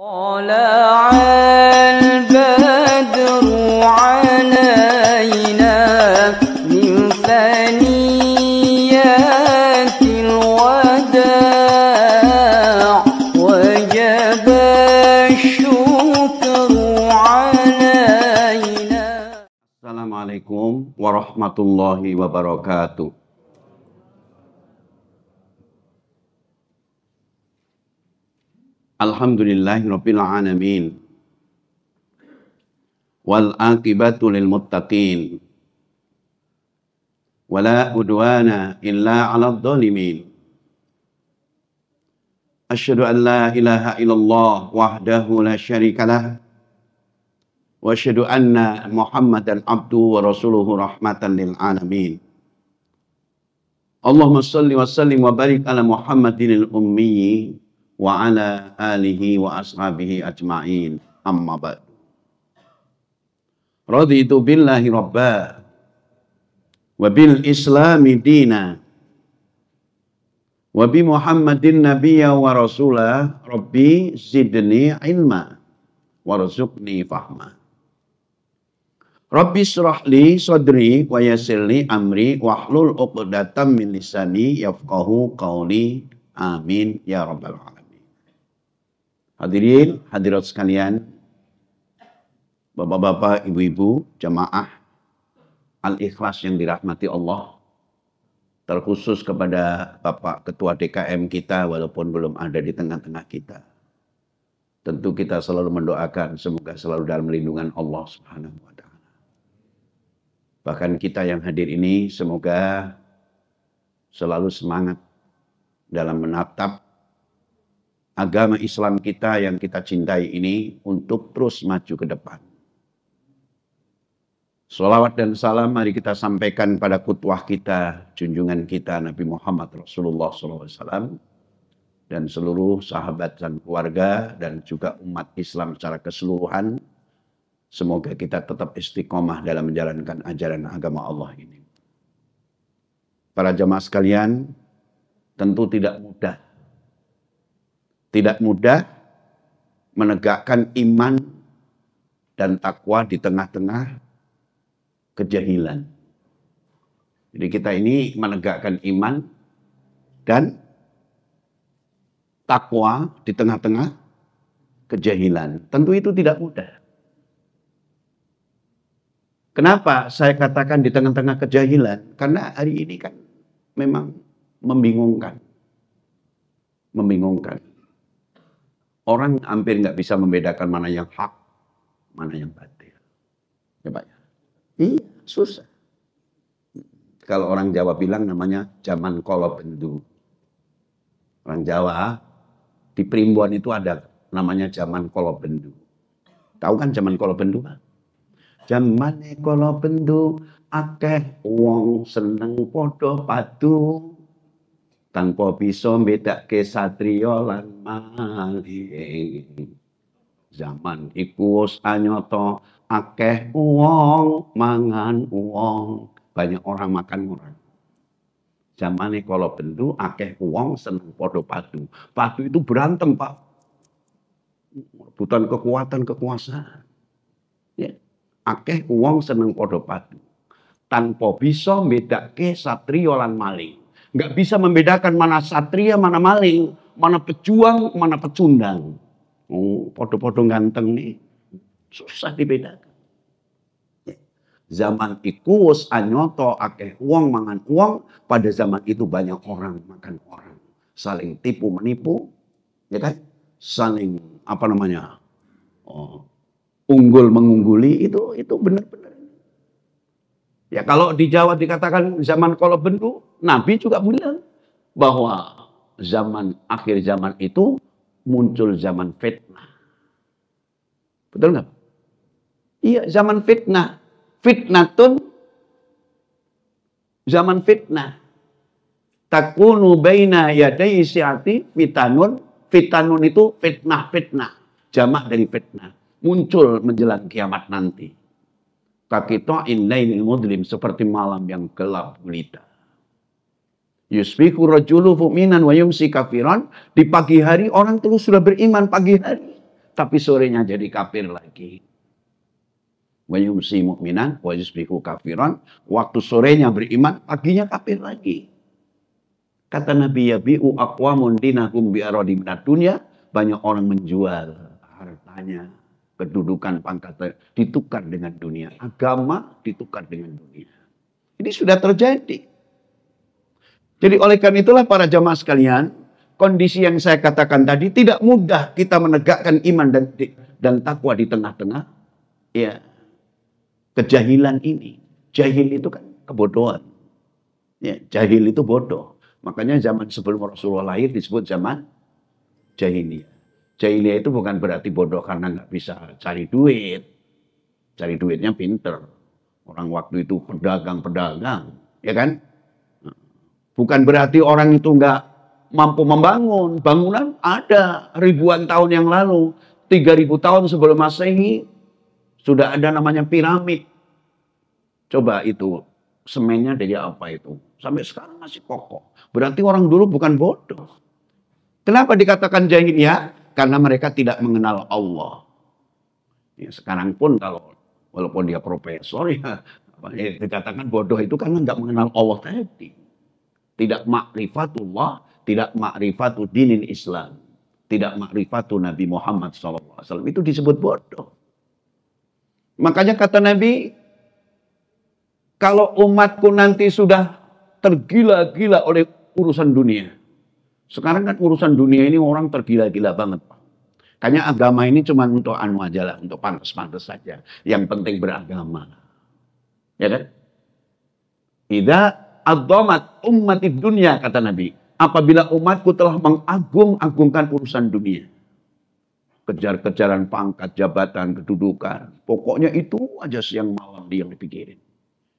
طلع البدر علينا من ثنيات الوداع وجب الشكر علينا. Assalamualaikum warahmatullahi wabarakatuh. Alhamdulillahirabbil alamin. Wal aqibatu lil muttaqin. Wala udwana illa 'alal zalimin. Asyhadu an la ilaha illallah wahdahu la syarikalah. Wa asyhadu anna Muhammadan abduhu wa rasuluhu rahmatan lil alamin. Allahumma shalli wa sallim wa barik ala Muhammadinil ummi wa ala alihi wa ashabihi ajma'in. Amma ba'd. Raditu billahi rabba wa bil islami dina wa bi Muhammadin nabiyya wa rasulah. Rabbi zidni ilma warzuqni fahma. Rabbi shrah li sadri wa yassir li amri wahlul 'uqdatam min lisani yafqahu qawli. Amin ya rabbal alamin. Hadirin, hadirat sekalian, bapak-bapak, ibu-ibu, jamaah Al-Ikhlas yang dirahmati Allah, terkhusus kepada Bapak Ketua DKM kita walaupun belum ada di tengah-tengah kita. Tentu kita selalu mendoakan semoga selalu dalam lindungan Allah Subhanahu wa taala. Bahkan kita yang hadir ini semoga selalu semangat dalam menatap agama Islam kita yang kita cintai ini untuk terus maju ke depan. Sholawat dan salam mari kita sampaikan pada kutwah kita, junjungan kita Nabi Muhammad Rasulullah SAW dan seluruh sahabat dan keluarga dan juga umat Islam secara keseluruhan. Semoga kita tetap istiqomah dalam menjalankan ajaran agama Allah ini. Para jamaah sekalian, tentu tidak mudah menegakkan iman dan takwa di tengah-tengah kejahilan. Jadi kita ini menegakkan iman dan takwa di tengah-tengah kejahilan. Tentu itu tidak mudah. Kenapa saya katakan di tengah-tengah kejahilan? Karena hari ini kan memang membingungkan. Orang hampir nggak bisa membedakan mana yang hak, mana yang batil. Ya Pak ya? Iya, susah. Kalau orang Jawa bilang namanya zaman kolobendu. Orang Jawa di Primbon itu ada namanya zaman kolobendu. Tahu kan zaman kolobendu Pak? Zaman kolobendu akeh wong seneng podo padu. Tanpa bisa mbedake satriya lan maling. Zaman iku wis anyata akeh wong mangan wong. Banyak orang makan orang. Zamane kala bendu akeh wong seneng padha padu. Padu itu berantem, Pak. Rebutan kekuatan, kekuasaan. Ya. Akeh wong seneng padha padu. Tanpa bisa mbedake satriya lan maling. Nggak bisa membedakan mana satria, mana maling, mana pejuang, mana pecundang. Oh, podo-podo ganteng nih, susah dibedakan. Zaman iku wis anyata akeh wong mangan wong. Pada zaman itu banyak orang makan orang, saling tipu menipu, ya kan? Saling unggul mengungguli itu benar-benar. Ya kalau di Jawa dikatakan zaman kolobendu, Nabi juga bilang bahwa akhir zaman itu muncul zaman fitnah. Betul nggak? Iya, zaman fitnah. Zaman fitnah. Takunu baina yaday siati fitanun. Fitanun itu fitnah. Jamak dari fitnah. Muncul menjelang kiamat nanti. Kaqita'in lailil mudlim, seperti malam yang gelap gulita. Yusbihu rajulu mu'minan wa yumsi kafiran. Di pagi hari orang terus sudah beriman pagi hari. tapi sorenya jadi kafir lagi. Wa yumsi mu'minan wa yusbihu kafiran. Waktu sorenya beriman, paginya kafir lagi. Kata Nabi, yabi'u aqwamun dinahum bi'aradi minad dunya. Banyak orang menjual hartanya, kedudukan, pangkat ditukar dengan dunia. Agama ditukar dengan dunia. Ini sudah terjadi. Jadi oleh karena itulah para jamaah sekalian, kondisi yang saya katakan tadi tidak mudah kita menegakkan iman dan takwa di tengah-tengah ya kejahilan ini. Jahil itu kan kebodohan. Ya, jahil itu bodoh. Makanya zaman sebelum Rasulullah lahir disebut zaman jahiliyah. Jahiliyah itu bukan berarti bodoh karena nggak bisa cari duit. Cari duitnya pinter. Orang waktu itu pedagang-pedagang, ya kan? Bukan berarti orang itu nggak mampu membangun. Bangunan ada ribuan tahun yang lalu. 3000 tahun sebelum Masehi sudah ada namanya piramid. Coba itu semennya dari apa itu? Sampai sekarang masih kokoh. Berarti orang dulu bukan bodoh. Kenapa dikatakan jahiliyah? Karena mereka tidak mengenal Allah. Ya, sekarang pun kalau walaupun dia profesor ya dikatakan bodoh itu karena nggak mengenal Allah tadi. Tidak ma'rifatullah, tidak ma'rifatu dinil Islam, tidak ma'rifatu Nabi Muhammad SAW. Itu disebut bodoh. Makanya kata Nabi, kalau umatku nanti sudah tergila-gila oleh urusan dunia. Sekarang kan urusan dunia ini orang tergila-gila banget. Kayaknya agama ini cuma untuk anu aja lah, untuk pantas-pantas saja. Yang penting beragama. Ya kan? Idza adzamat ummatid dunya, kata Nabi. Apabila umatku telah mengagung-agungkan urusan dunia. Kejar-kejaran pangkat, jabatan, kedudukan. Pokoknya itu aja siang malam dia yang dipikirin.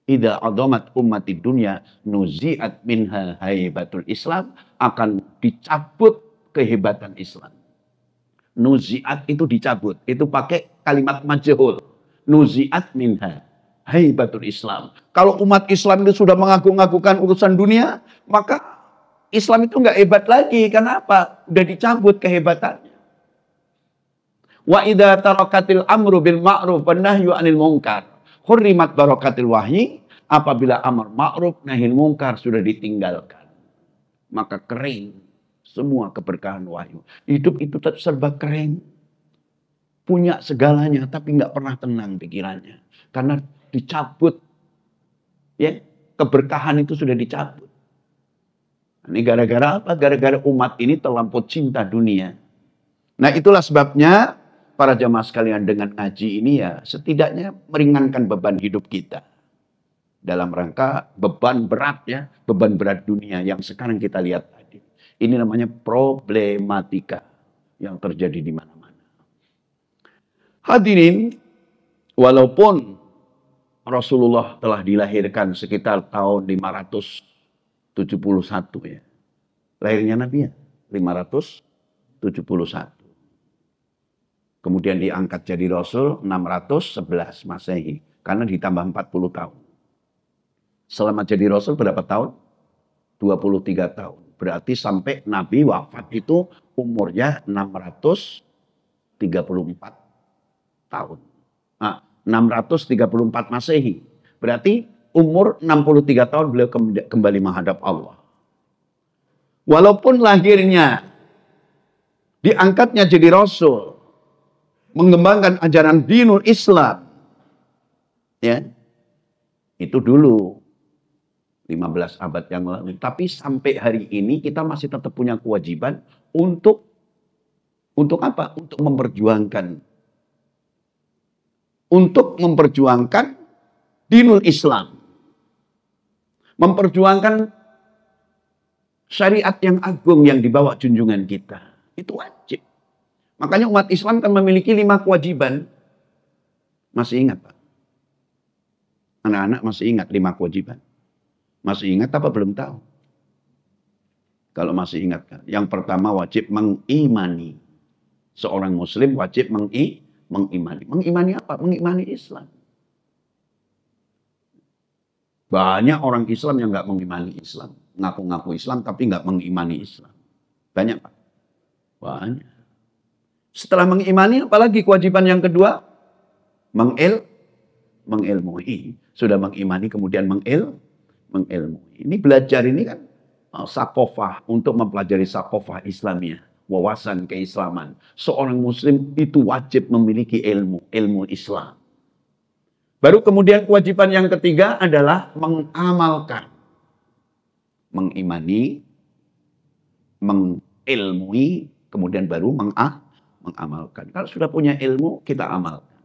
Idza adzamat ummatid dunya nuzi'at minha haibatul Islam. Akan dicabut kehebatan Islam. Nuzi'at itu dicabut. Itu pakai kalimat majhul. Nuzi'at minha haibatul Islam. Kalau umat Islam itu sudah mengagung-agungkan urusan dunia, maka Islam itu nggak hebat lagi. Kenapa? Udah dicabut kehebatannya. Wa idza tarakatil amru bil ma'ruf wan nahyu 'anil munkar. Hurrimat barakatil wahyi. Apabila amar ma'ruf nahi munkar sudah ditinggalkan, maka kering semua keberkahan wahyu. Hidup itu serba kering. Punya segalanya tapi nggak pernah tenang pikirannya. Karena dicabut. Ya, keberkahan itu sudah dicabut. Ini gara-gara apa? Gara-gara umat ini terlampau cinta dunia. Nah, itulah sebabnya para jamaah sekalian dengan ngaji ini ya setidaknya meringankan beban hidup kita. Dalam rangka beban berat ya, beban berat dunia yang sekarang kita lihat tadi. Ini namanya problematika yang terjadi di mana-mana. Hadirin, walaupun Rasulullah telah dilahirkan sekitar tahun 571 ya. Lahirnya Nabi ya, 571. Kemudian diangkat jadi Rasul 611 Masehi. Karena ditambah 40 tahun. Selama jadi Rasul berapa tahun? 23 tahun. Berarti sampai Nabi wafat itu umurnya 634 tahun. Nah, 634 Masehi. Berarti umur 63 tahun beliau kembali menghadap Allah. Walaupun lahirnya diangkatnya jadi Rasul, mengembangkan ajaran dinul Islam, ya, itu dulu 15 abad yang lalu. Tapi sampai hari ini kita masih tetap punya kewajiban untuk apa? Untuk memperjuangkan dinul Islam. Memperjuangkan syariat yang agung yang dibawa junjungan kita. Itu wajib. Makanya umat Islam kan memiliki 5 kewajiban. Masih ingat, Pak? Anak-anak masih ingat 5 kewajiban? Masih ingat apa belum tahu? Kalau masih ingat kan. Yang pertama wajib mengimani. Seorang muslim wajib mengimani. Mengimani apa? Mengimani Islam. Banyak orang Islam yang nggak mengimani Islam. Ngaku-ngaku Islam tapi nggak mengimani Islam. Banyak, Pak? Banyak. Setelah mengimani, apalagi kewajiban yang kedua? Mengilmui. Sudah mengimani, kemudian mengilmui. Ini belajar ini kan sakofah, untuk mempelajari sakofah Islamiyah. Wawasan keislaman. Seorang muslim itu wajib memiliki ilmu Islam. Baru kemudian kewajiban yang ketiga adalah mengamalkan. Mengimani, mengilmui, kemudian baru mengamalkan. Kalau sudah punya ilmu, kita amalkan.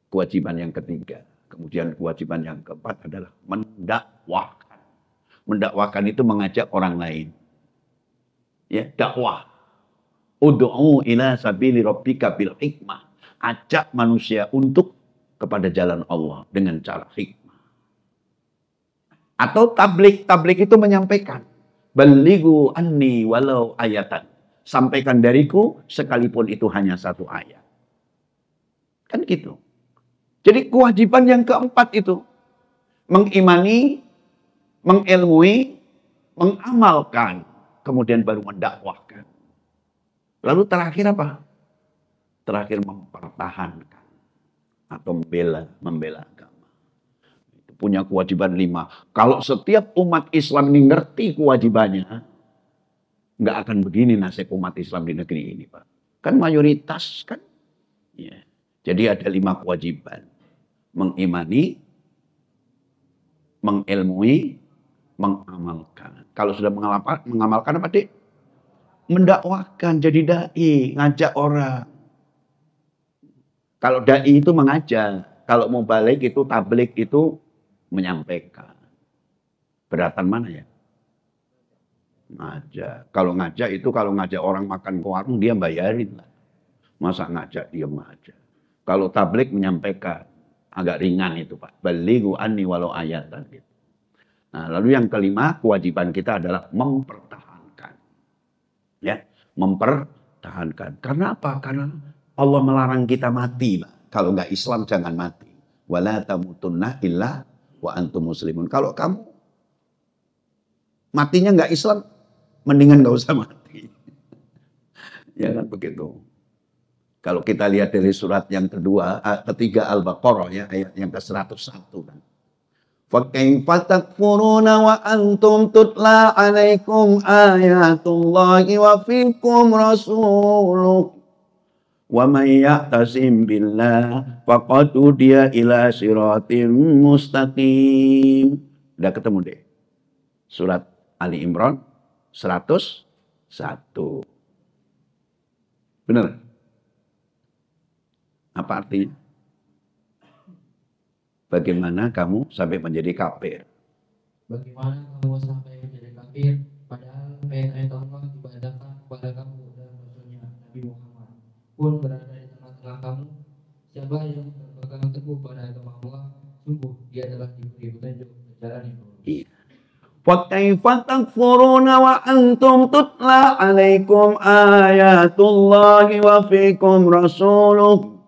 Kewajiban yang ketiga. Kemudian kewajiban yang keempat adalah mendakwahkan. Mendakwahkan itu mengajak orang lain. Ya, dakwah. Ud'u ila sabili rabbika bil hikmah. Ajak manusia untuk kepada jalan Allah dengan cara hikmah. Atau tablik. Tablik itu menyampaikan. Balighu anni walau ayatan. Sampaikan dariku sekalipun itu hanya satu ayat. Kan gitu. Jadi kewajiban yang keempat itu. Mengimani, mengilmui, mengamalkan. Kemudian baru mendakwahkan. Lalu terakhir apa? Terakhir mempertahankan. Atau membela agama. Itu punya kewajiban 5. Kalau setiap umat Islam ini ngerti kewajibannya, nggak akan begini nasib umat Islam di negeri ini, Pak. Kan mayoritas kan. Ya. Jadi ada 5 kewajiban. Mengimani, mengilmui, mengamalkan. Kalau sudah mengamalkan apa, Dik? Mendakwahkan, jadi dai, ngajak orang. Kalau dai itu mengajak, kalau mau balik itu tablik itu menyampaikan. Beratan mana ya? Ngajak. Kalau ngajak itu kalau ngajak orang makan ke warung dia bayarin lah. Masa ngajak diem aja. Kalau tablik menyampaikan, agak ringan itu Pak. Balighu anni walau ayatan gitu. Nah, lalu yang kelima kewajiban kita adalah mempertahankan. Ya, mempertahankan. Karena apa? Karena Allah melarang kita mati, Pak. Kalau nggak Islam jangan mati. Wala tamutunna illa wa antum muslimun. Kalau kamu matinya nggak Islam, mendingan nggak usah mati. Ya kan begitu. Kalau kita lihat dari surat yang ketiga Al-Baqarah ya, ayat yang ke-101 kan. فَكَيْفَ تَكْفُرُونَ وَأَنْتُمْ تُتْلَى عَلَيْكُمْ آيَاتُ اللَّهِ وَفِيكُمْ رَسُولُهُ وَمَنْ يَعْتَصِمْ بِاللَّهِ فَقَدْ هُدِيَ إِلَى صِرَاطٍ مُسْتَقِيمٍ. Udah ketemu deh. Surat Ali Imran 101. Benar? Apa artinya? Bagaimana kamu sampai menjadi kafir? Bagaimana kamu sampai menjadi kafir, padahal ayat-ayat Allah dibacakan kepada kamu dan Rasulnya Nabi Muhammad pun berada di tengah-tengah kamu. Siapa yang berpegang teguh pada agama Allah, sungguh dia adalah diberi petunjuk ke jalan yang lurus. وَكَيْفَ تَكْفُرُونَ وَأَنْتُمْ تُتْلَى عَلَيْكُمْ آيَاتُ اللَّهِ وَفِيكُمْ رَسُولُهُ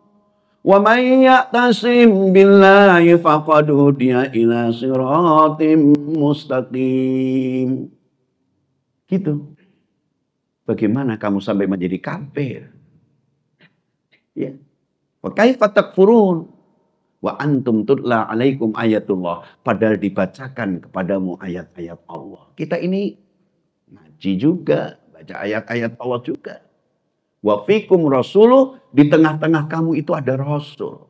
وَمَنْ يَعْتَصِمْ بِاللَّهِ فَقَدْ هُدِيَ إِلَى صِرَاطٍ مُسْتَقِيمٍ. Gitu. Bagaimana kamu sampai menjadi kafir? Ya. Wa kaifa takfurun wa antum tutla alaikum ayatullah, padahal dibacakan kepadamu ayat-ayat Allah. Kita ini ngaji juga, baca ayat-ayat Allah juga. Wa fikum rasuluh, di tengah-tengah kamu itu ada rasul.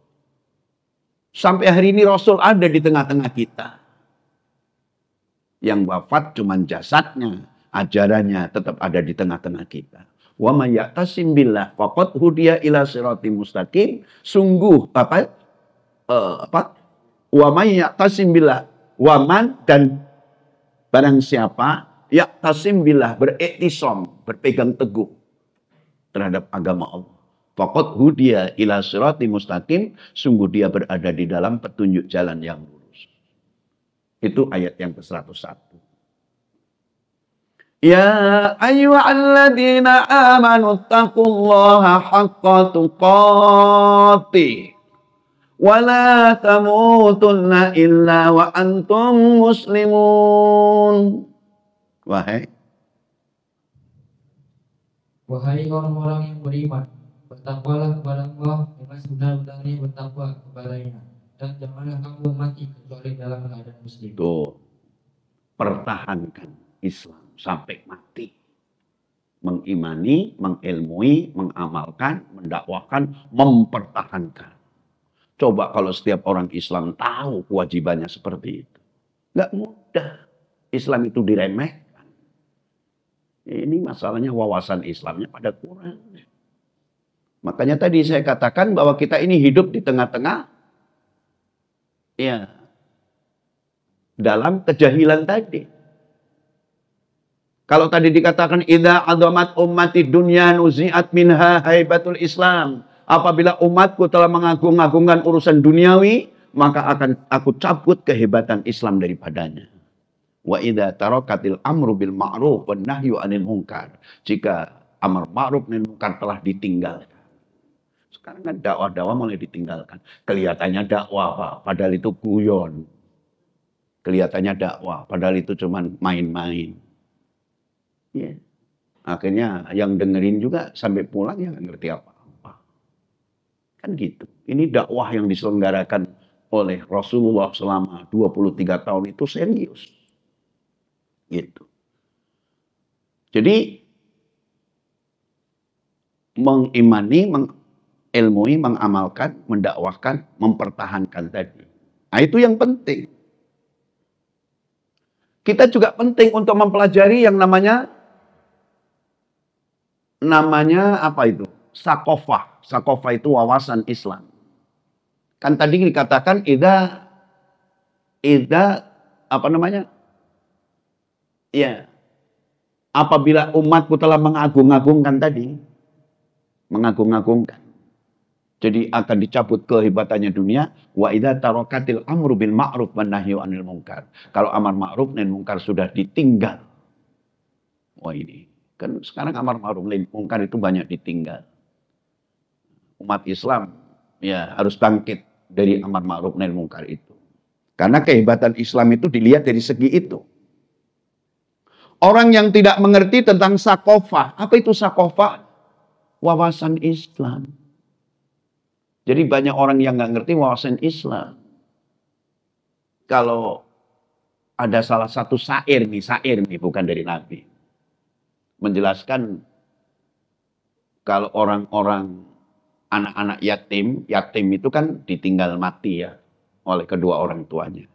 Sampai hari ini rasul ada di tengah-tengah kita. Yang wafat cuman jasadnya, ajarannya tetap ada di tengah-tengah kita. Wa may ya'tasim billah faqad hudiya ila siratim mustaqim. Sungguh wa may ya'tasim billah, wa man, dan barang siapa ya'tasim billah, beriktisam, berpegang teguh terhadap agama Allah. Faqad hudiya ila siratim mustaqim, sungguh dia berada di dalam petunjuk jalan yang lurus. Itu ayat yang ke-101. Ya ayyuhalladzina amanu taqullaha haqqa tuqatih wa la tamutunna illa wa antum muslimun. Wahai Wahai orang-orang yang beriman, bertakwalah kepada Allah dengan sebenar-benarnya bertakwa kepadanya, dan janganlah kamu mati kecuali dalam keadaan muslim. Tuh, pertahankan Islam sampai mati. Mengimani, mengilmui, mengamalkan, mendakwakan, mempertahankan. Coba kalau setiap orang Islam tahu kewajibannya seperti itu. Nggak mudah. Islam itu diremehkan. Ini masalahnya wawasan Islamnya pada kurang. Makanya tadi saya katakan bahwa kita ini hidup di tengah-tengah ya dalam kejahilan tadi. Kalau tadi dikatakan idza azamat ummati dunya nuzi'at minha haibatul Islam. Apabila umatku telah mengagung-agungkan urusan duniawi, maka akan aku cabut kehebatan Islam daripadanya. Wa idza tarakatil amru bil ma'ruf wan nahyu 'anil munkar. Jika amar ma'ruf nahi munkar telah ditinggalkan. Sekarang kan dakwah-dakwah mulai ditinggalkan. Kelihatannya dakwah, Pak, padahal itu guyon. Kelihatannya dakwah, padahal itu cuman main-main. Ya. Akhirnya yang dengerin juga sampai pulang ya nggak ngerti apa-apa. Kan gitu. Ini dakwah yang diselenggarakan oleh Rasulullah selama 23 tahun itu serius. Gitu. Jadi mengimani, mengilmui, mengamalkan, mendakwahkan, mempertahankan tadi. Nah, itu yang penting. Kita juga penting untuk mempelajari yang namanya apa itu? Sakofah. Sakofah itu wawasan Islam. Kan tadi dikatakan idza apa namanya? Ya. Apabila umatku telah mengagung-agungkan tadi, mengagung-agungkan. Jadi akan dicabut kehebatannya dunia. Wa idza tarakatil amru bil ma'ruf wan nahyu 'anil munkar. Kalau amar ma'ruf nahi munkar sudah ditinggal. Wah ini. Kan sekarang amar ma'ruf nahi munkar itu banyak ditinggal. Umat Islam ya harus bangkit dari amar ma'ruf nahi munkar itu. Karena kehebatan Islam itu dilihat dari segi itu. Orang yang tidak mengerti tentang sakofah. Apa itu sakofah? Wawasan Islam. Jadi banyak orang yang nggak ngerti wawasan Islam. Kalau ada salah satu syair nih bukan dari Nabi. Menjelaskan kalau orang-orang anak-anak yatim itu kan ditinggal mati ya oleh kedua orang tuanya.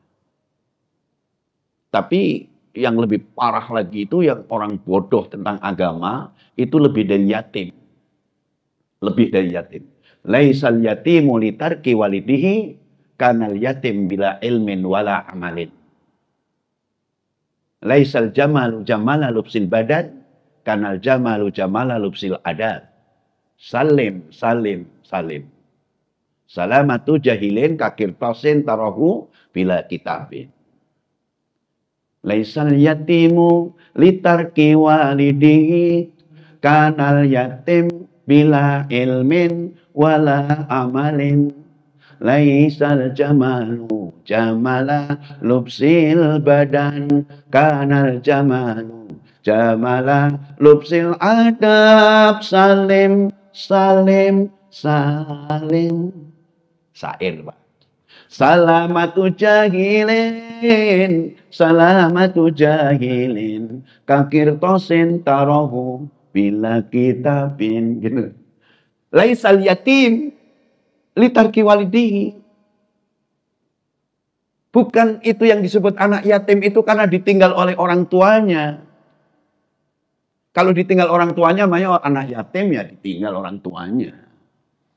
Tapi yang lebih parah lagi itu yang orang bodoh tentang agama itu lebih dari yatim. Lebih dari yatim. Laisal yatimu litarki walidihi kanal yatim bila ilmin wala amalin. Laisal jamalu jamala lubsil badan kanal jamalu jamala lubsil adab. Salim. Salamatu jahilin kakirtasin tarahu bila kitabin. Laisal yatimu litarki walidihi kanal yatim bila ilmin wala amalin. Laisal jamalu jamala lubsil badan kanal jamalu jamala lubsil adab. Salim. Syair, Pak. Salamatu jahilin kakirtosin tarahu bila kitabin. Gitu. Laisal yatim litarki walidihi. Bukan itu yang disebut anak yatim itu karena ditinggal oleh orang tuanya. Kalau ditinggal orang tuanya, makanya anak yatim ya ditinggal orang tuanya.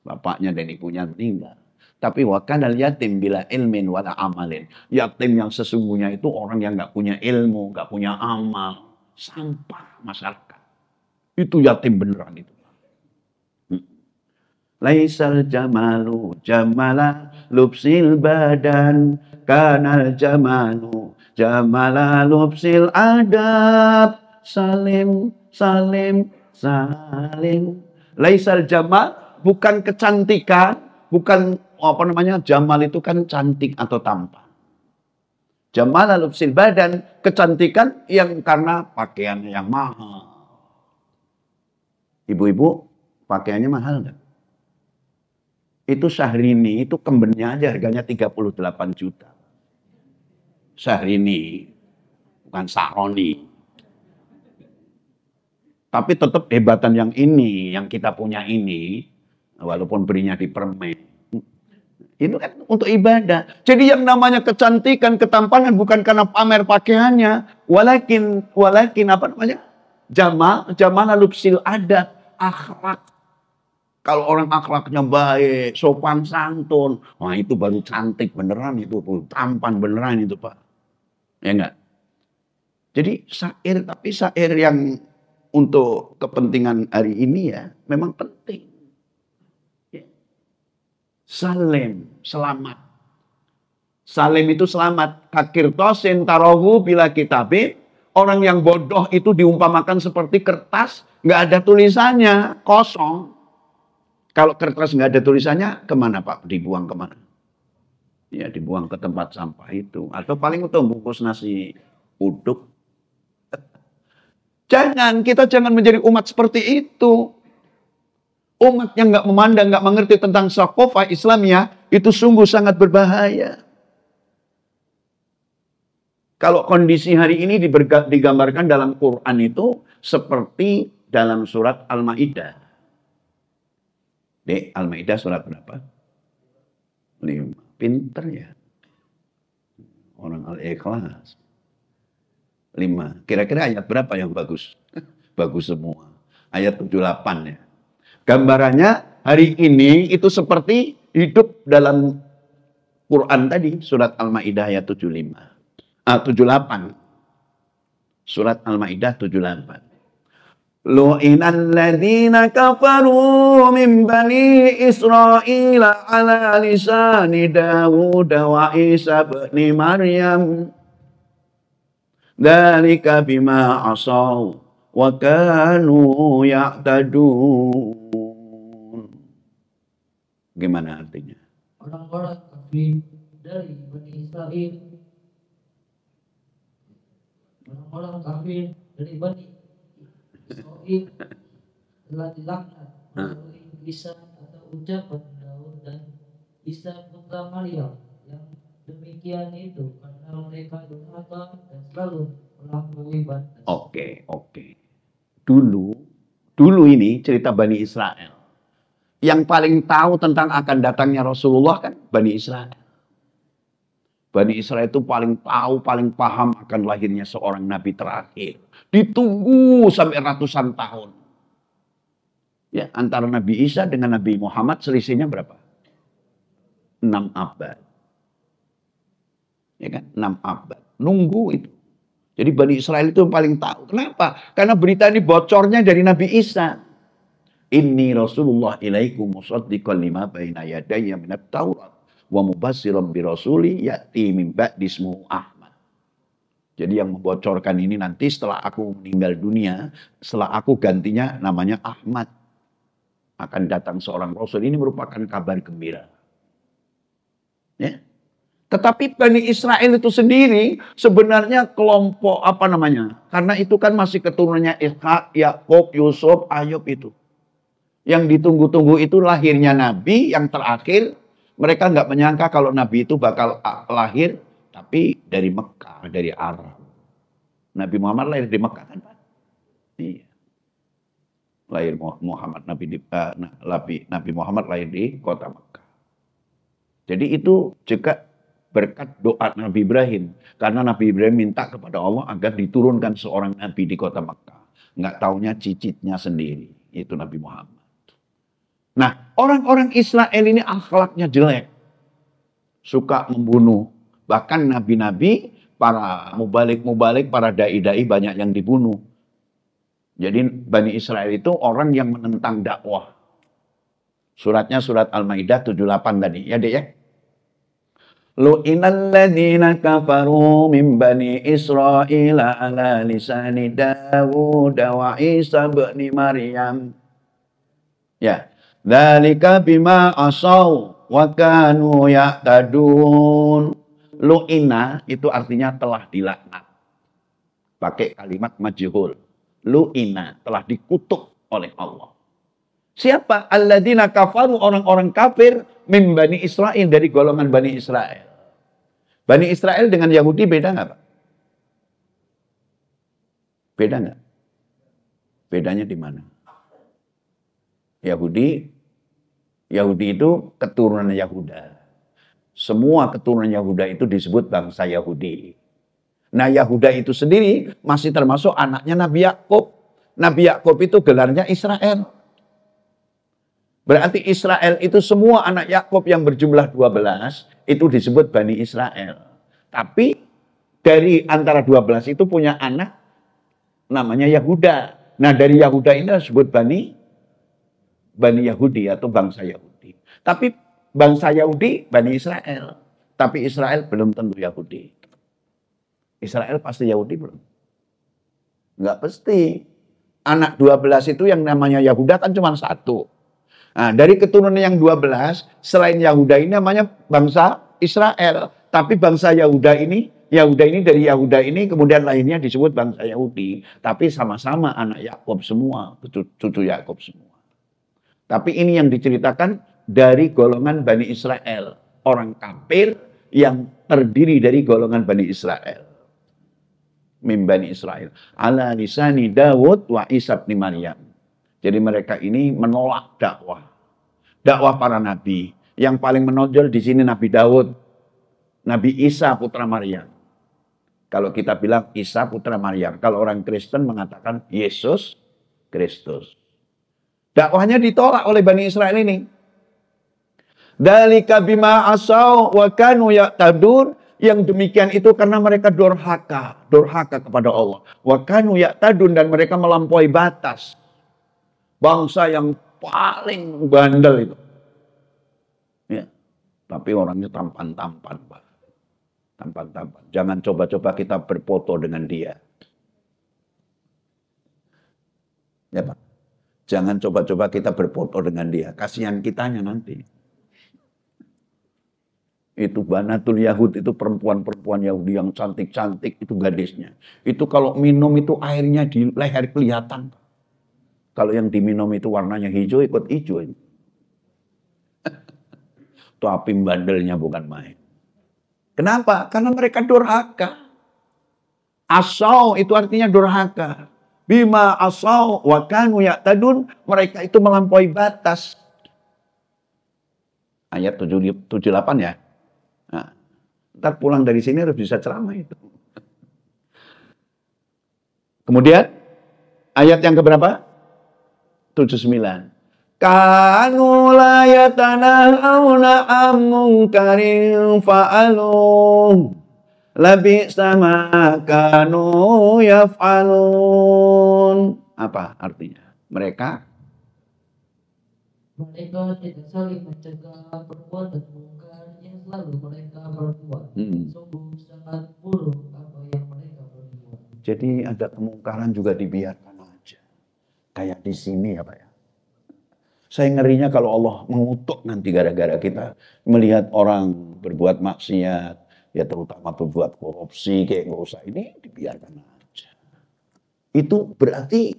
Bapaknya dan ibunya meninggal. Tapi wakanal yatim bila ilmin wala amalin. Yatim yang sesungguhnya itu orang yang nggak punya ilmu, nggak punya amal. Sampah masyarakat. Itu yatim beneran itu. Laisal jamalu jamala lubsil badan kanal jamalu jamala lubsil adab. Salim. Laisal jamal bukan kecantikan, bukan apa namanya, jamal itu kan cantik atau tampan. Jamal lubsil badan, kecantikan yang karena pakaian yang mahal. Ibu-ibu pakaiannya mahal nggak? Itu Syahrini, itu kembennya aja harganya 38 juta. Syahrini, bukan Sahroni. Tapi tetap hebatan yang ini, yang kita punya ini, walaupun berinya di permen. Itu kan untuk ibadah. Jadi yang namanya kecantikan, ketampanan bukan karena pamer pakaiannya, walakin apa namanya? Jamal lubsil adat, akhlak. Kalau orang akhlaknya baik, sopan santun, wah itu baru cantik beneran itu, tampan beneran itu Pak. Ya enggak? Jadi tapi syair yang untuk kepentingan hari ini ya memang penting. Ya. Salim, selamat. Salim itu selamat. Kakirtosin tarohu bila kitabin. Orang yang bodoh itu diumpamakan seperti kertas, nggak ada tulisannya, kosong. Kalau kertas nggak ada tulisannya, kemana Pak? Dibuang kemana? Ya dibuang ke tempat sampah itu. Atau paling untuk bungkus nasi uduk. Kita jangan menjadi umat seperti itu. Umat yang nggak memandang, nggak mengerti tentang sakofah Islamiyah, itu sungguh sangat berbahaya. Kalau kondisi hari ini digambarkan dalam Quran itu seperti dalam surat Al-Maidah. Al-Maidah surat berapa? 5. Pinter ya. Orang Al-Ikhlas. 5. Kira-kira ayat berapa yang bagus? Bagus semua. Ayat 78 ya. Gambarannya hari ini itu seperti hidup dalam Quran tadi. Surat Al-Maidah ayat 78. Surat Al-Maidah 78. Lu'inal ladzina kafaru min bani Israil ala lisani Dawud wa Isa ibn Maryam. Dzalika bima asaw wa kanu ya'tadun. Gimana artinya? Orang-orang kafir dari Bani Israel. Orang-orang kafir dari Bani Israel telah dilaknat melalui lisan atau ucapan Daud dan Isa putra Maryam. Yang demikian itu karena mereka durhaka dan selalu melampaui batas. Oke. Dulu ini cerita Bani Israel. Yang paling tahu tentang akan datangnya Rasulullah kan Bani Israel. Bani Israel itu paling tahu, paling paham akan lahirnya seorang nabi terakhir. Ditunggu sampai ratusan tahun. Ya, antara Nabi Isa dengan Nabi Muhammad selisihnya berapa? 6 abad. Ya kan? 6 abad. Nunggu itu. Jadi Bani Israel itu paling tahu. Kenapa? Karena berita ini bocornya dari Nabi Isa. Inni Rasulullah ilaikum musaddiqan lima baina yadayya minat Taurat wa mubassiran bi rasuli ya'ti min ba'di ismuhu Ahmad. Jadi yang membocorkan ini nanti setelah aku meninggal dunia, setelah aku gantinya namanya Ahmad. Akan datang seorang Rasul. Ini merupakan kabar gembira. Ya. Tetapi Bani Israel itu sendiri sebenarnya kelompok apa namanya? Karena itu kan masih keturunannya Ishak, Yakub, Yusuf, Ayub itu. Yang ditunggu-tunggu itu lahirnya Nabi yang terakhir. Mereka nggak menyangka kalau Nabi itu bakal lahir, tapi dari Mekah, dari Arab. Nabi Muhammad lahir di Mekah kan Pak? Iya. Lahir Muhammad Nabi Muhammad lahir di kota Mekah. Jadi itu juga berkat doa Nabi Ibrahim. Karena Nabi Ibrahim minta kepada Allah agar diturunkan seorang Nabi di kota Mekah. Nggak taunya cicitnya sendiri. Itu Nabi Muhammad. Nah, orang-orang Israel ini akhlaknya jelek. Suka membunuh. Bahkan nabi-nabi, para mubalik-mubalik, para da'i-da'i banyak yang dibunuh. Jadi Bani Israel itu orang yang menentang dakwah. Suratnya surat Al-Maidah 78 tadi. Ya dek ya. Lu'inal ladzina kafaru min Bani Israil ala lisani Dawud wa Isa ibn Maryam. Ya. Dzalika bima asaw wa kanu ya'tadun. Lu'ina itu artinya telah dilaknat. Pakai kalimat majhul. Lu'ina telah dikutuk oleh Allah. Siapa? Alladzina kafaru, orang-orang kafir min Bani Israel, dari golongan Bani Israel. Bani Israel dengan Yahudi beda nggak, Pak? Beda nggak? Bedanya di mana? Yahudi itu keturunan Yahuda. Semua keturunan Yahuda itu disebut bangsa Yahudi. Nah, Yahuda itu sendiri masih termasuk anaknya Nabi Yakub. Nabi Yakub itu gelarnya Israel. Berarti Israel itu semua anak Yakub yang berjumlah 12 itu disebut Bani Israel. Tapi dari antara 12 itu punya anak namanya Yahuda. Nah, dari Yahuda ini disebut Bani Yahudi atau bangsa Yahudi. Tapi bangsa Yahudi Bani Israel. Tapi Israel belum tentu Yahudi. Israel pasti Yahudi belum? Enggak pasti. Anak 12 itu yang namanya Yahuda kan cuma satu. Nah, dari keturunan yang 12, selain Yahuda ini namanya bangsa Israel. Tapi bangsa Yahuda ini dari Yahuda ini kemudian lainnya disebut bangsa Yahudi. Tapi sama-sama anak Yakub semua, cucu Yakub semua. Tapi ini yang diceritakan dari golongan Bani Israel. Orang kafir yang terdiri dari golongan Bani Israel. Min Bani Israel. Ala lisani Dawud wa Isa bin Maryam. Jadi mereka ini menolak dakwah. Dakwah para nabi. Yang paling menonjol di sini Nabi Daud. Nabi Isa putra Maryam. Kalau kita bilang Isa putra Maryam. Kalau orang Kristen mengatakan Yesus Kristus. Dakwahnya ditolak oleh Bani Israel ini. Dalika bima asau wa kanu ya'tadun. Yang demikian itu karena mereka durhaka kepada Allah. Wa kanu ya'tadun, dan mereka melampaui batas. Bangsa yang paling bandel itu. Ya. Tapi orangnya tampan-tampan, Pak. Tampan-tampan. Jangan coba-coba kita berfoto dengan dia. Ya, Pak. Jangan coba-coba kita berfoto dengan dia. Kasihan kitanya nanti. Itu Banatul Yahud, itu perempuan-perempuan Yahudi yang cantik-cantik, itu gadisnya. Itu kalau minum itu airnya di leher kelihatan. Kalau yang diminum itu warnanya hijau, ikut hijau. Tapi bandelnya bukan main. Kenapa? Karena mereka durhaka. Asau itu artinya durhaka. Bima asau wa kanu ya'tadun, mereka itu melampaui batas. Ayat 78 ya. Nah, ntar pulang dari sini harus bisa ceramah itu. Kemudian ayat yang keberapa? 79. Kanu la yatanahawna am munkarin fa'alu labi sama kanu yaf'alun. Apa artinya? Mereka tidak saling mencegah perbuatan mungkar yang selalu mereka perbuat. Sungguh sangat buruk apa yang mereka perbuat. Jadi ada kemungkaran juga dibiarkan aja. Kayak di sini ya Pak ya. Saya ngerinya kalau Allah mengutuk nanti gara-gara kita melihat orang berbuat maksiat, ya terutama berbuat korupsi, kayak nggak usah, ini dibiarkan aja. Itu berarti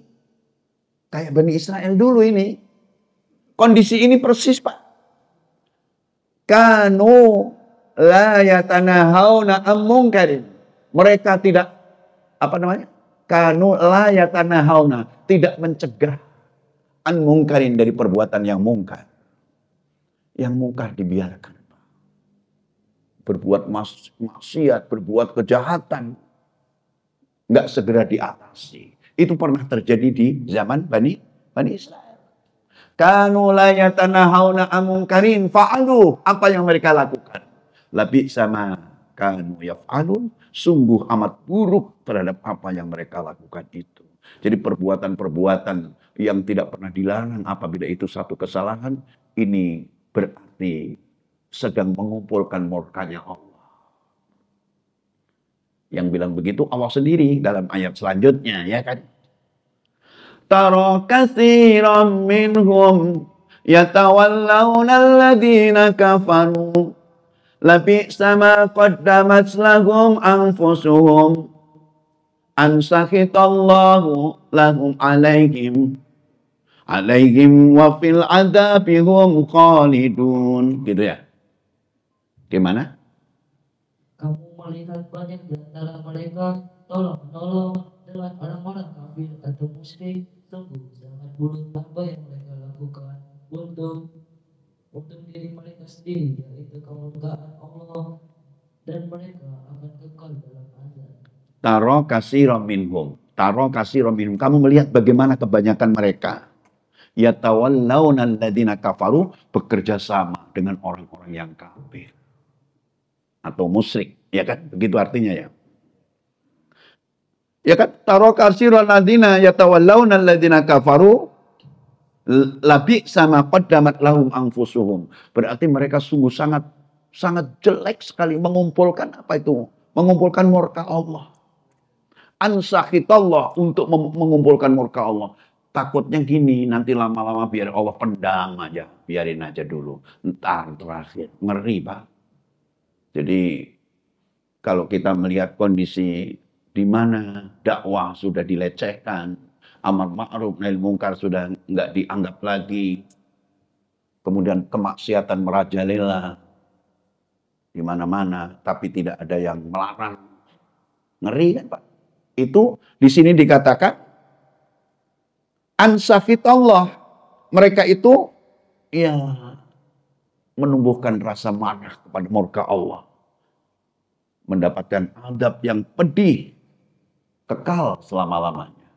kayak Bani Israel dulu ini. Kondisi ini persis Pak. Kanu la yatanahawna am munkarin. Mereka tidak, Kanu la yatanahawna, tidak mencegah an mungkarin, dari perbuatan yang mungkar. Yang mungkar dibiarkan. Berbuat maksiat, berbuat kejahatan, nggak segera diatasi. Itu pernah terjadi di zaman Bani Israel. Kanu la yatanahawna an mungkarin fa'alu, apa yang mereka lakukan? Labi sama kanu yaf'alun, sungguh amat buruk terhadap apa yang mereka lakukan itu. Jadi perbuatan-perbuatan yang tidak pernah dilarang, apabila itu satu kesalahan, ini berarti sedang mengumpulkan murkanya Allah. Yang bilang begitu Allah sendiri dalam ayat selanjutnya, ya kan? Tara katsiran minhum yatawallawna alladhina kafaru labi'sa ma qaddamat lahum anfusuhum an sakhitallahu lahum alaihim alaihim wa fil adabi hum khalidun. Gitu ya. Gimana? Kamu melihat banyak di antara mereka tolong-menolong dengan orang-orang kafir atau musyrik. Sungguh sangat buruk apa yang mereka lakukan untuk diri mereka sendiri, yaitu kemurkaan Allah, dan mereka akan kekal dalam azab. Taro kasiron minhum. Taro kasiron minhum. Kamu melihat bagaimana kebanyakan mereka. Yatawallawna alladziina kafaru, bekerja sama dengan orang-orang yang kafir atau musyrik, ya kan? Begitu artinya ya. Ya kan? Taro kasiron alladziina yatawallawna alladziina kafaru labi sama qaddamat lahum anfusuhum. Berarti mereka sungguh sangat jelek sekali mengumpulkan apa itu? Mengumpulkan murka Allah. Ansakhitallah, untuk mengumpulkan murka Allah. Takutnya gini, nanti lama-lama biar Allah pendam aja. Biarin aja dulu. Entar terakhir. Ngeri, Pak. Jadi kalau kita melihat kondisi di mana dakwah sudah dilecehkan, amar ma'ruf nahi mungkar sudah nggak dianggap lagi, kemudian kemaksiatan merajalela di mana-mana, tapi tidak ada yang melarang. Ngeri kan, Pak? Itu di sini dikatakan ansafitullah, mereka itu ya menumbuhkan rasa marah kepada murka Allah, mendapatkan azab yang pedih kekal selama-lamanya.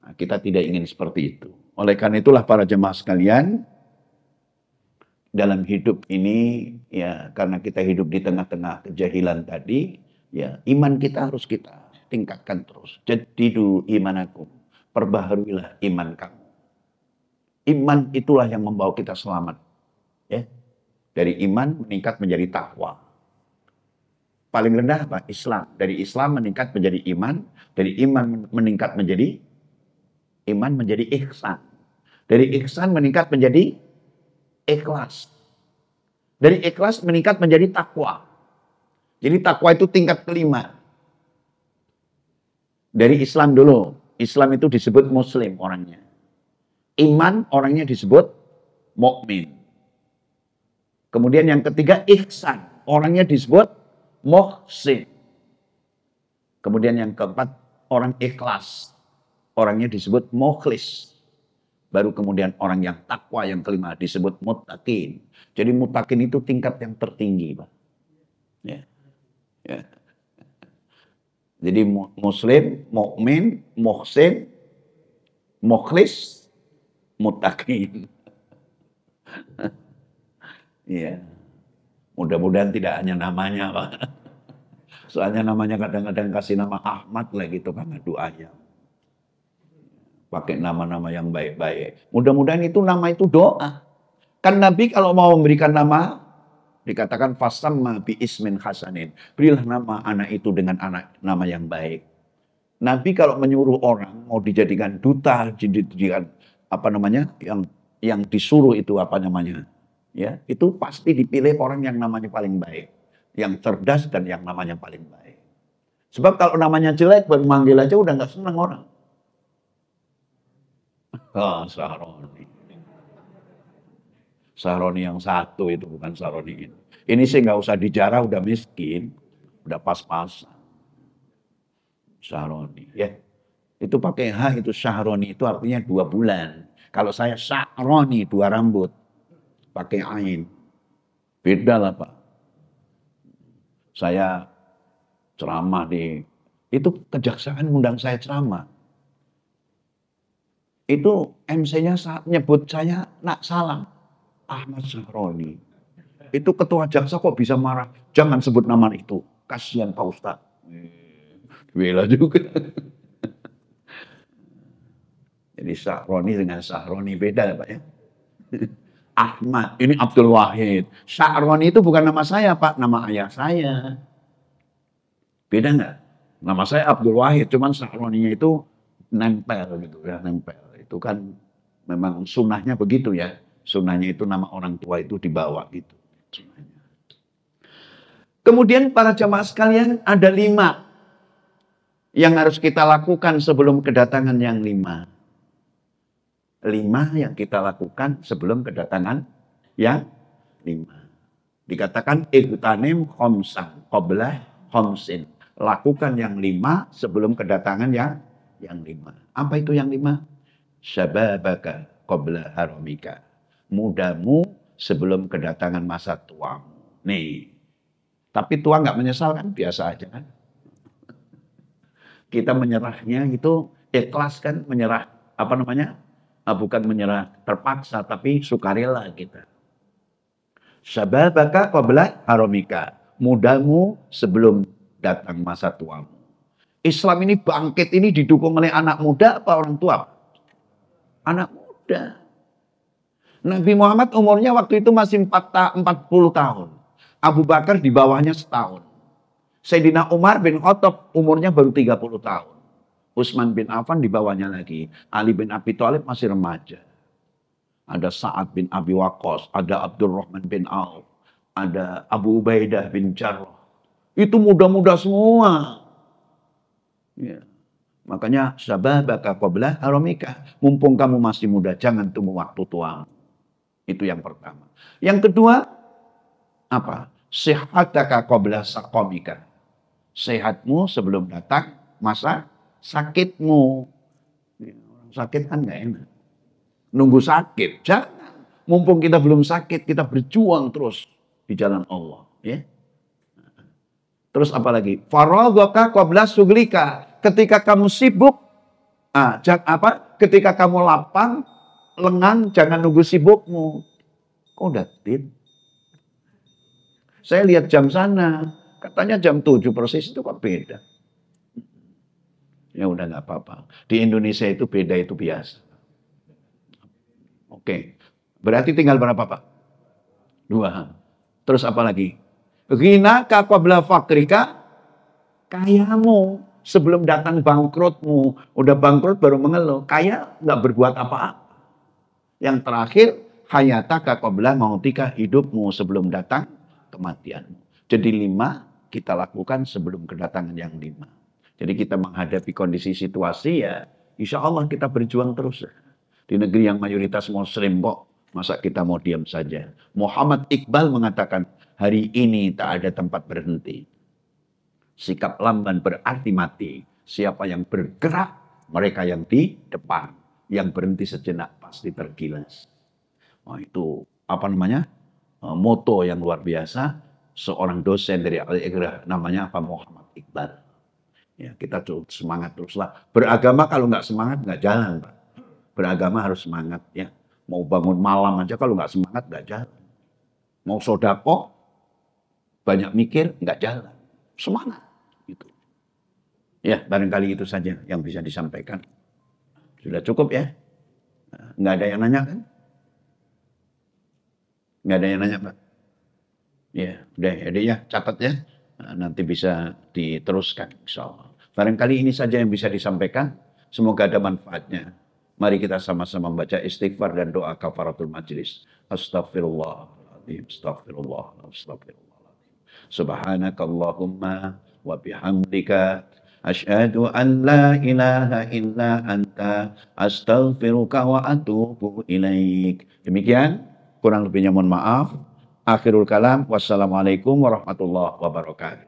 Nah, kita tidak ingin seperti itu. Oleh karena itulah para jemaah sekalian, dalam hidup ini ya, karena kita hidup di tengah-tengah kejahilan tadi, ya iman kita harus kita tingkatkan terus. Jadidu imanakum, perbaharuilah iman kamu. Iman itulah yang membawa kita selamat. Ya. Dari iman meningkat menjadi takwa. Paling rendah apa? Islam. Dari Islam meningkat menjadi iman. Dari iman meningkat menjadi iman menjadi ihsan. Dari ihsan meningkat menjadi ikhlas. Dari ikhlas meningkat menjadi takwa. Jadi takwa itu tingkat kelima. Dari Islam dulu. Islam itu disebut muslim orangnya. Iman orangnya disebut mukmin. Kemudian yang ketiga ihsan. Orangnya disebut muhsin. Kemudian yang keempat orang ikhlas. Orangnya disebut mukhlis. Baru kemudian orang yang takwa yang kelima disebut muttaqin. Jadi muttaqin itu tingkat yang tertinggi, Pak. Ya. Ya. Jadi muslim, mukmin, muhsin, mukhlis, muttaqin. Iya. Mudah-mudahan tidak hanya namanya, Pak. Soalnya namanya kadang-kadang kasih nama Ahmad lah gitu karena doanya. Pakai nama-nama yang baik-baik. Mudah-mudahan itu nama itu doa. Kan Nabi kalau mau memberikan nama, dikatakan fasamma bi ismin hasanin. Berilah nama anak itu dengan nama yang baik. Nabi kalau menyuruh orang mau dijadikan duta, dijadikan apa namanya, yang disuruh itu apa namanya, ya itu pasti dipilih orang yang namanya paling baik, yang cerdas dan yang namanya paling baik. Sebab kalau namanya jelek baru manggil aja udah nggak senang orang. Sahroni. Sahroni yang satu itu bukan Sahroni ini. Ini sih nggak usah dijarah, udah miskin, udah pas-pasan. Sahroni, ya. Itu pakai H itu Sahroni itu artinya 2 bulan. Kalau saya Sahroni 2 rambut, pakai Ain. Beda lah Pak. Saya ceramah itu kejaksaan undang saya ceramah. Itu MC-nya saat nyebut saya nak salam. Ahmad Sahroni. Itu ketua jaksa kok bisa marah. Jangan sebut nama itu. Kasihan Pak Ustadz. Bela juga. Jadi Sahroni dengan Sahroni beda Pak ya. Ahmad, ini Abdul Wahid. Sahroni itu bukan nama saya Pak, nama ayah saya. Beda nggak? Nama saya Abdul Wahid, cuman Sahroninya itu nempel gitu ya, nempel. Itu kan memang sunnahnya begitu ya. Sunnahnya itu nama orang tua itu dibawa gitu. Sunnahnya. Kemudian para jamaah sekalian ada 5 yang harus kita lakukan sebelum kedatangan yang 5. 5 yang kita lakukan sebelum kedatangan yang 5. Dikatakan igtanim khomsan qabla khomsin. Lakukan yang 5 sebelum kedatangan yang 5. Apa itu yang 5? Syababaka qabla haramika. Mudamu sebelum kedatangan masa tuamu. Nih. Tapi tua nggak menyesal kan? Biasa aja kan? Kita menyerahnya itu ikhlas kan? Menyerah, apa namanya? Bukan menyerah terpaksa, tapi sukarela kita. Syababaka qabla haramika. Mudamu sebelum datang masa tuamu. Islam ini bangkit ini didukung oleh anak muda apa orang tua? Anak muda. Nabi Muhammad umurnya waktu itu masih 40 tahun. Abu Bakar di bawahnya setahun. Sayyidina Umar bin Khattab umurnya baru 30 tahun. Utsman bin Affan di bawahnya lagi. Ali bin Abi Thalib masih remaja. Ada Sa'ad bin Abi Waqqas, ada Abdurrahman bin Auf, ada Abu Ubaidah bin Jarrah. Itu muda-muda semua. Ya. Makanya syababaka qabla haramika. Mumpung kamu masih muda, jangan tunggu waktu tua. Itu yang pertama. Yang kedua, apa? Sihataka qabla saqamika. Sehatmu sebelum datang masa sakitmu. Ya, orang sakit kan nggak enak. Nunggu sakit, jangan. Mumpung kita belum sakit, kita berjuang terus di jalan Allah. Ya. Terus apa lagi? Faraghaka qabla suglika. Ketika kamu sibuk, ketika kamu lapang, lengang, jangan nunggu sibukmu. Kok udah tin? Saya lihat jam sana, katanya jam 7 persis, itu kok beda. Ya udah nggak apa-apa. Di Indonesia itu beda, itu biasa. Oke. Berarti tinggal berapa, Pak? 2. Terus apa lagi? Ghinaka qabla fakrika. Kayamu sebelum datang bangkrutmu. Udah bangkrut baru mengeluh. Kaya nggak berbuat apa-apa. Yang terakhir, hayataka qabla mautika. Hidupmu sebelum datang kematianmu. Jadi 5 kita lakukan sebelum kedatangan yang 5. Jadi kita menghadapi kondisi situasi ya, insya Allah kita berjuang terus. Di negeri yang mayoritas muslim kok, masa kita mau diam saja. Muhammad Iqbal mengatakan, hari ini tak ada tempat berhenti. Sikap lamban berarti mati. Siapa yang bergerak, mereka yang di depan. Yang berhenti sejenak pasti tergilas. Oh, itu apa namanya? Moto yang luar biasa. Seorang dosen dari Al-Iqra, namanya apa? Muhammad Iqbal. Ya, kita semangat teruslah. Beragama kalau nggak semangat nggak jalan, Pak. Beragama harus semangat ya. Mau bangun malam aja kalau nggak semangat nggak jalan. Mau sodako banyak mikir nggak jalan. Semangat gitu. Ya barangkali itu saja yang bisa disampaikan. Sudah cukup ya. Nggak ada yang nanya kan? Nggak ada yang nanya Pak. Ya udah jadi ya catat ya. Nanti bisa diteruskan insya Allah. Barangkali ini saja yang bisa disampaikan. Semoga ada manfaatnya. Mari kita sama-sama membaca istighfar dan doa kafaratul majlis. Astaghfirullahaladzim, astaghfirullah, astaghfirullahaladzim. Subhanakallahumma wa bihamdika. Asyhadu an la ilaha illa anta. Astaghfiruka wa atubu ilaik. Demikian, kurang lebihnya mohon maaf. Akhirul kalam. Wassalamualaikum warahmatullahi wabarakatuh.